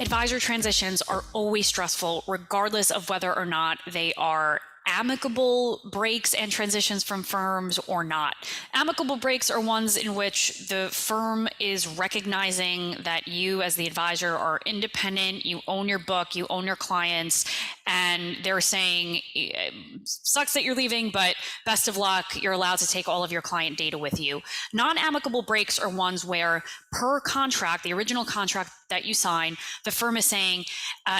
Advisor transitions are always stressful, regardless of whether or not they are amicable breaks and transitions from firms or not. Amicable breaks are ones in which the firm is recognizing that you as the advisor are independent, you own your book, you own your clients, and they're saying, sucks that you're leaving, but best of luck, you're allowed to take all of your client data with you. Non-amicable breaks are ones where per contract, the original contract that you sign, the firm is saying,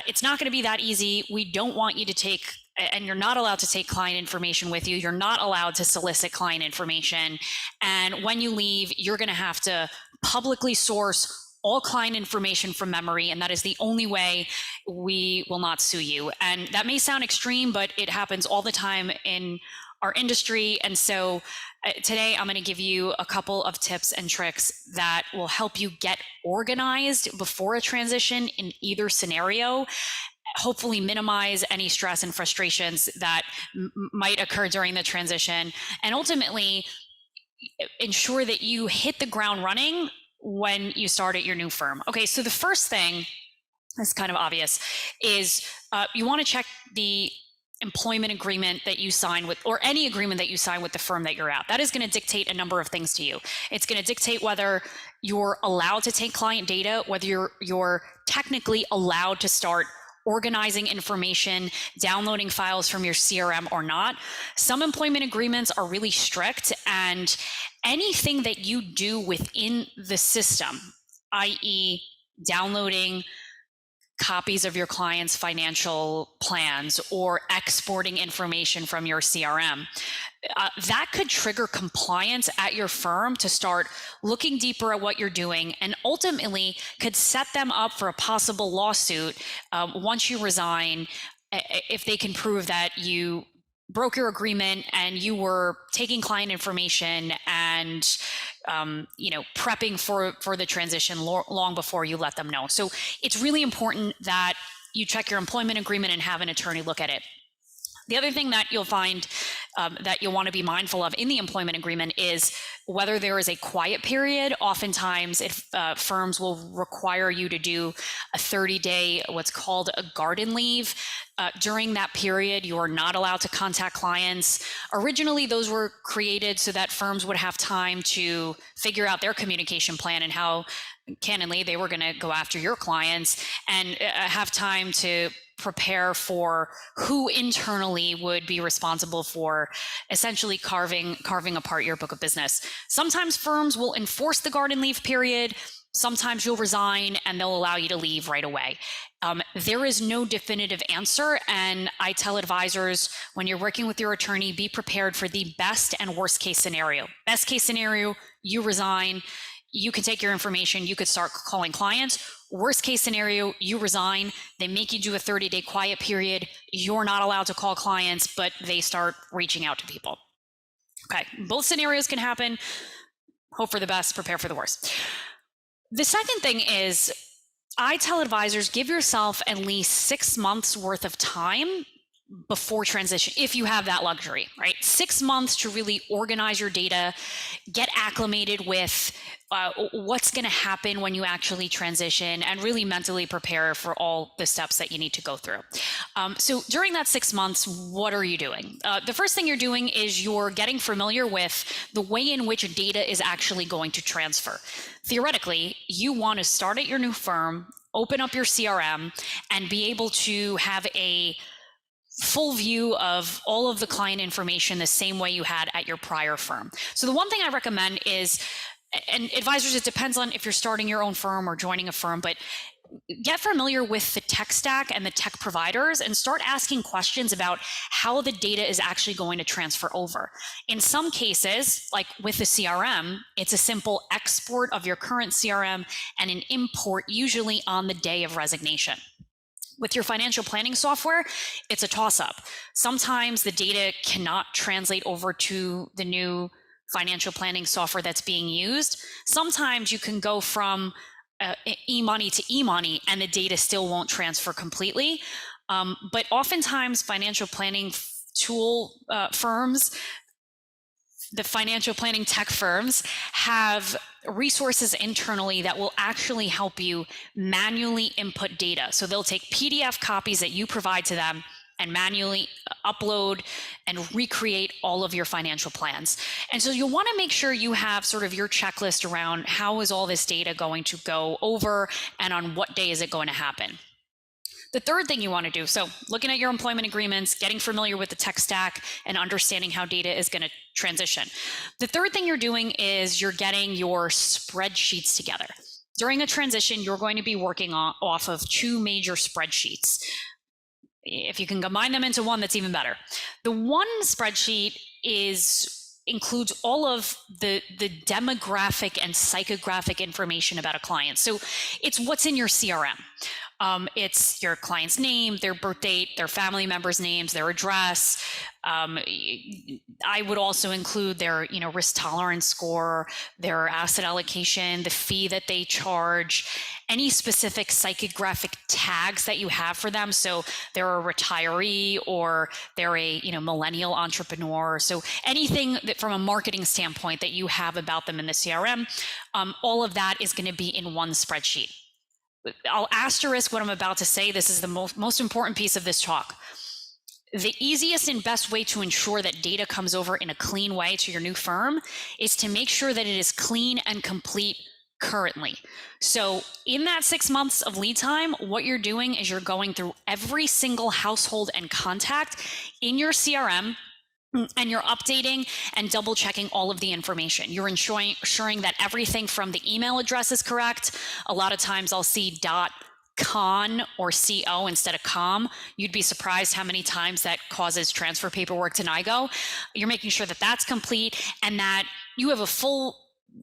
it's not going to be that easy. We don't want you to take, and you're not allowed to take client information with you. You're not allowed to solicit client information. And when you leave, you're going to have to publicly source all client information from memory, and that is the only way we will not sue you. And that may sound extreme, but it happens all the time in our industry. And so today I'm going to give you a couple of tips and tricks that will help you get organized before a transition in either scenario, hopefully minimize any stress and frustrations that might occur during the transition, and ultimately ensure that you hit the ground running when you start at your new firm. Okay, so the first thing, that's kind of obvious, is you want to check the employment agreement that you sign with, or any agreement that you sign with the firm that you're at. That is going to dictate a number of things to you. It's going to dictate whether you're allowed to take client data, whether you're technically allowed to start organizing information, downloading files from your CRM or not. Some employment agreements are really strict, and anything that you do within the system, i.e. downloading copies of your clients' financial plans or exporting information from your CRM, that could trigger compliance at your firm to start looking deeper at what you're doing, and ultimately could set them up for a possible lawsuit once you resign, if they can prove that you broke your agreement and you were taking client information and prepping for the transition long before you let them know. So it's really important that you check your employment agreement and have an attorney look at it. The other thing that you'll find that you'll want to be mindful of in the employment agreement is whether there is a quiet period. Oftentimes, firms will require you to do a 30-day, what's called a garden leave. During that period, you are not allowed to contact clients. Originally, those were created so that firms would have time to figure out their communication plan and how, candidly, they were going to go after your clients, and have time to prepare for who internally would be responsible for essentially carving apart your book of business. Sometimes firms will enforce the garden leave period. Sometimes you'll resign and they'll allow you to leave right away. There is no definitive answer, and I tell advisors, when you're working with your attorney, be prepared for the best and worst case scenario. Best case scenario, you resign, you can take your information, you could start calling clients. Worst case scenario, you resign, they make you do a 30-day quiet period, you're not allowed to call clients, but they start reaching out to people. Okay, both scenarios can happen. Hope for the best, prepare for the worst. The second thing is, I tell advisors, give yourself at least 6 months worth of time before transition, if you have that luxury, right? 6 months to really organize your data, get acclimated with what's going to happen when you actually transition, and really mentally prepare for all the steps that you need to go through. So during that 6 months, what are you doing? The first thing you're doing is you're getting familiar with the way in which data is actually going to transfer. Theoretically, you want to start at your new firm, open up your CRM, and be able to have a full view of all of the client information the same way you had at your prior firm. So the one thing I recommend is, and advisors, it depends on if you're starting your own firm or joining a firm, but get familiar with the tech stack and the tech providers and start asking questions about how the data is actually going to transfer over. In some cases, like with the CRM, it's a simple export of your current CRM and an import usually on the day of resignation. With your financial planning software, it's a toss-up. Sometimes the data cannot translate over to the new financial planning software that's being used. Sometimes you can go from e-money to e-money and the data still won't transfer completely. But oftentimes financial planning tool firms, the financial planning tech firms have resources internally that will actually help you manually input data. So they'll take PDF copies that you provide to them and manually upload and recreate all of your financial plans. And so you'll want to make sure you have sort of your checklist around how is all this data going to go over and on what day is it going to happen. The third thing you want to do, so looking at your employment agreements, getting familiar with the tech stack, and understanding how data is going to transition. The third thing you're doing is you're getting your spreadsheets together. During a transition, you're going to be working off of two major spreadsheets. If you can combine them into one, that's even better. The one spreadsheet includes all of the demographic and psychographic information about a client. So it's what's in your CRM. It's your client's name, their birth date, their family members' names, their address. I would also include their, risk tolerance score, their asset allocation, the fee that they charge, any specific psychographic tags that you have for them. So they're a retiree or they're a, millennial entrepreneur. So anything that from a marketing standpoint that you have about them in the CRM, all of that is going to be in one spreadsheet. I'll asterisk what I'm about to say. This is the most important piece of this talk. The easiest and best way to ensure that data comes over in a clean way to your new firm is to make sure that it is clean and complete currently. So in that 6 months of lead time, what you're doing is you're going through every single household and contact in your CRM, and you're updating and double checking all of the information. You're ensuring that everything from the email address is correct. A lot of times I'll see .con or .co instead of .com. You'd be surprised how many times that causes transfer paperwork to NIGO. You're making sure that that's complete and that you have a full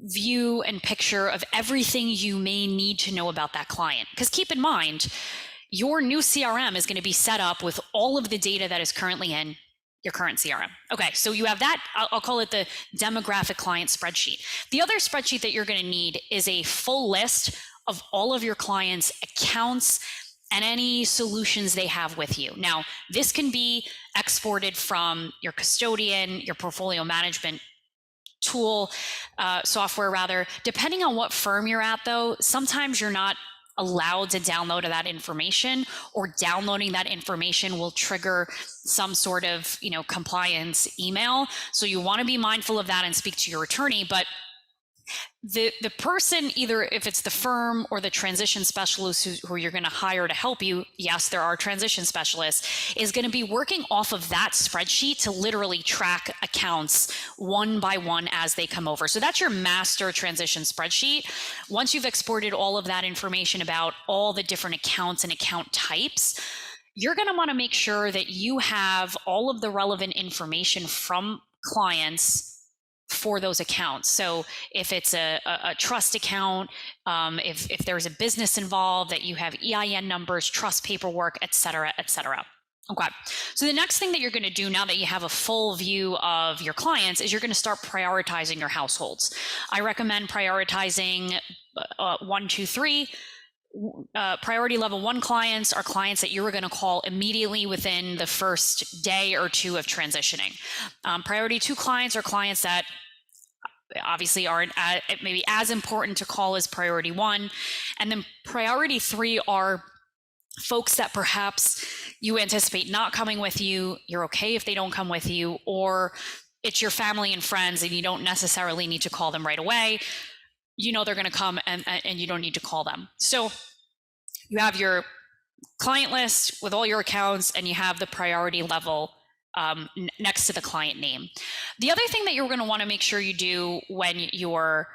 view and picture of everything you may need to know about that client. Because keep in mind, your new CRM is going to be set up with all of the data that is currently in your current CRM. Okay, so you have that, I'll call it the demographic client spreadsheet. The other spreadsheet that you're gonna need is a full list of all of your clients' accounts and any solutions they have with you. Now, this can be exported from your custodian, your portfolio management tool, software rather. Depending on what firm you're at though, sometimes you're not allowed to download that information, or downloading that information will trigger some sort of compliance email. So you want to be mindful of that and speak to your attorney. But the person, either if it's the firm or the transition specialist who you're going to hire to help you, yes, there are transition specialists, is going to be working off of that spreadsheet to literally track accounts one by one as they come over. So that's your master transition spreadsheet. Once you've exported all of that information about all the different accounts and account types, you're going to want to make sure that you have all of the relevant information from clients for those accounts. So if it's a trust account, if there's a business involved, that you have EIN numbers, trust paperwork, et cetera, et cetera. Okay, so the next thing that you're going to do now that you have a full view of your clients is you're going to start prioritizing your households. I recommend prioritizing 1, 2, 3. Priority level 1 clients are clients that you were going to call immediately within the first day or two of transitioning. Priority 2 clients are clients that obviously aren't maybe as important to call as priority 1. And then priority 3 are folks that perhaps you anticipate not coming with you, you're okay if they don't come with you, or it's your family and friends and you don't necessarily need to call them right away. They're going to come and you don't need to call them. So you have your client list with all your accounts and you have the priority level next to the client name. The other thing that you're going to want to make sure you do when you're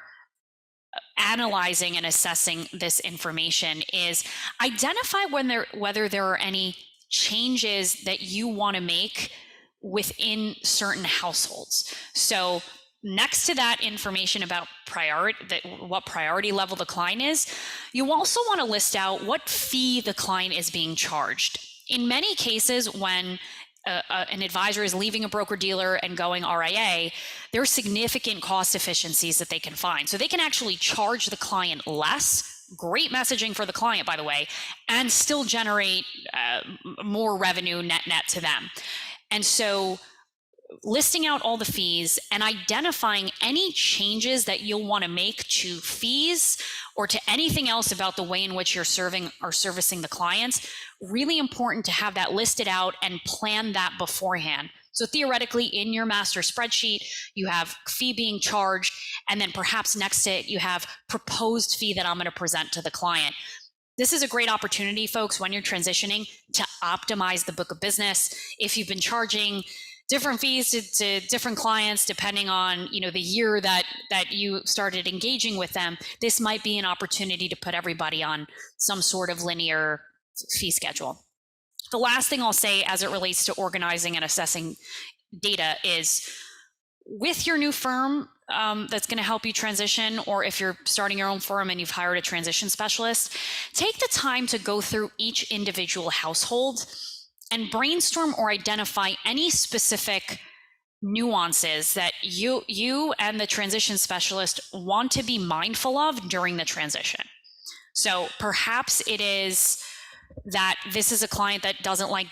analyzing and assessing this information is identify whether there are any changes that you want to make within certain households. So next to that information about what priority level the client is, you also want to list out what fee the client is being charged. In many cases, when an advisor is leaving a broker-dealer and going RIA, there are significant cost efficiencies that they can find. So they can actually charge the client less, great messaging for the client, by the way, and still generate more revenue net to them. And so listing out all the fees and identifying any changes that you'll want to make to fees or to anything else about the way in which you're serving or servicing the clients. Really important to have that listed out and plan that beforehand. So theoretically, in your master spreadsheet, you have fee being charged, and then perhaps next to it, you have proposed fee that I'm going to present to the client. This is a great opportunity, folks, when you're transitioning to optimize the book of business. If you've been charging different fees to different clients, depending on the year that you started engaging with them, this might be an opportunity to put everybody on some sort of linear fee schedule. The last thing I'll say as it relates to organizing and assessing data is, with your new firm that's going to help you transition, or if you're starting your own firm and you've hired a transition specialist, take the time to go through each individual household and brainstorm or identify any specific nuances that you and the transition specialist want to be mindful of during the transition. So perhaps it is that this is a client that doesn't like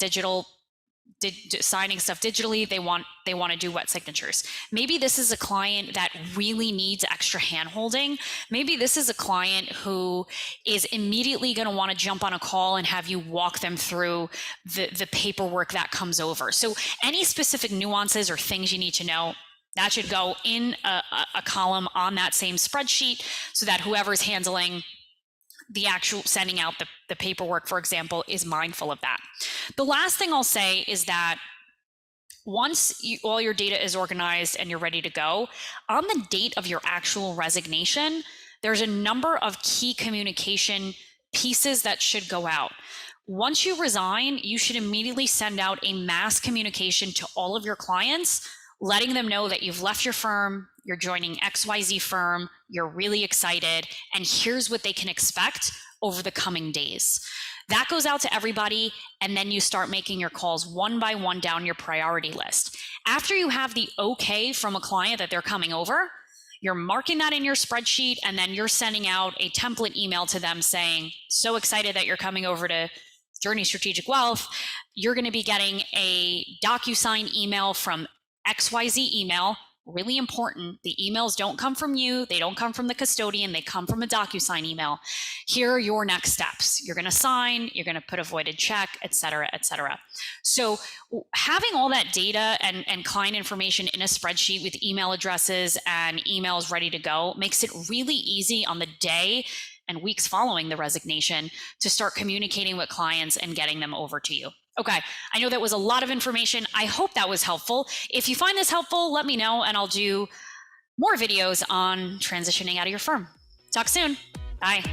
signing stuff digitally. They want to do wet signatures. Maybe this is a client that really needs extra hand-holding. Maybe this is a client who is immediately going to want to jump on a call and have you walk them through the paperwork that comes over. So any specific nuances or things you need to know, that should go in a column on that same spreadsheet, so that whoever's handling the actual sending out the paperwork, for example, is mindful of that. The last thing I'll say is that once all your data is organized and you're ready to go, on the date of your actual resignation, there's a number of key communication pieces that should go out. Once you resign, you should immediately send out a mass communication to all of your clients, letting them know that you've left your firm, you're joining XYZ firm, you're really excited, and here's what they can expect over the coming days. That goes out to everybody, and then you start making your calls one by one down your priority list. After you have the okay from a client that they're coming over, you're marking that in your spreadsheet, and then you're sending out a template email to them saying, so excited that you're coming over to Journey Strategic Wealth. You're going to be getting a DocuSign email from XYZ email. Really important. The emails don't come from you. They don't come from the custodian. They come from a DocuSign email. Here are your next steps. You're going to sign, you're going to put a voided check, et cetera, et cetera. So having all that data and client information in a spreadsheet with email addresses and emails ready to go makes it really easy on the day and weeks following the resignation to start communicating with clients and getting them over to you. Okay, I know that was a lot of information. I hope that was helpful. If you find this helpful, let me know and I'll do more videos on transitioning out of your firm. Talk soon. Bye.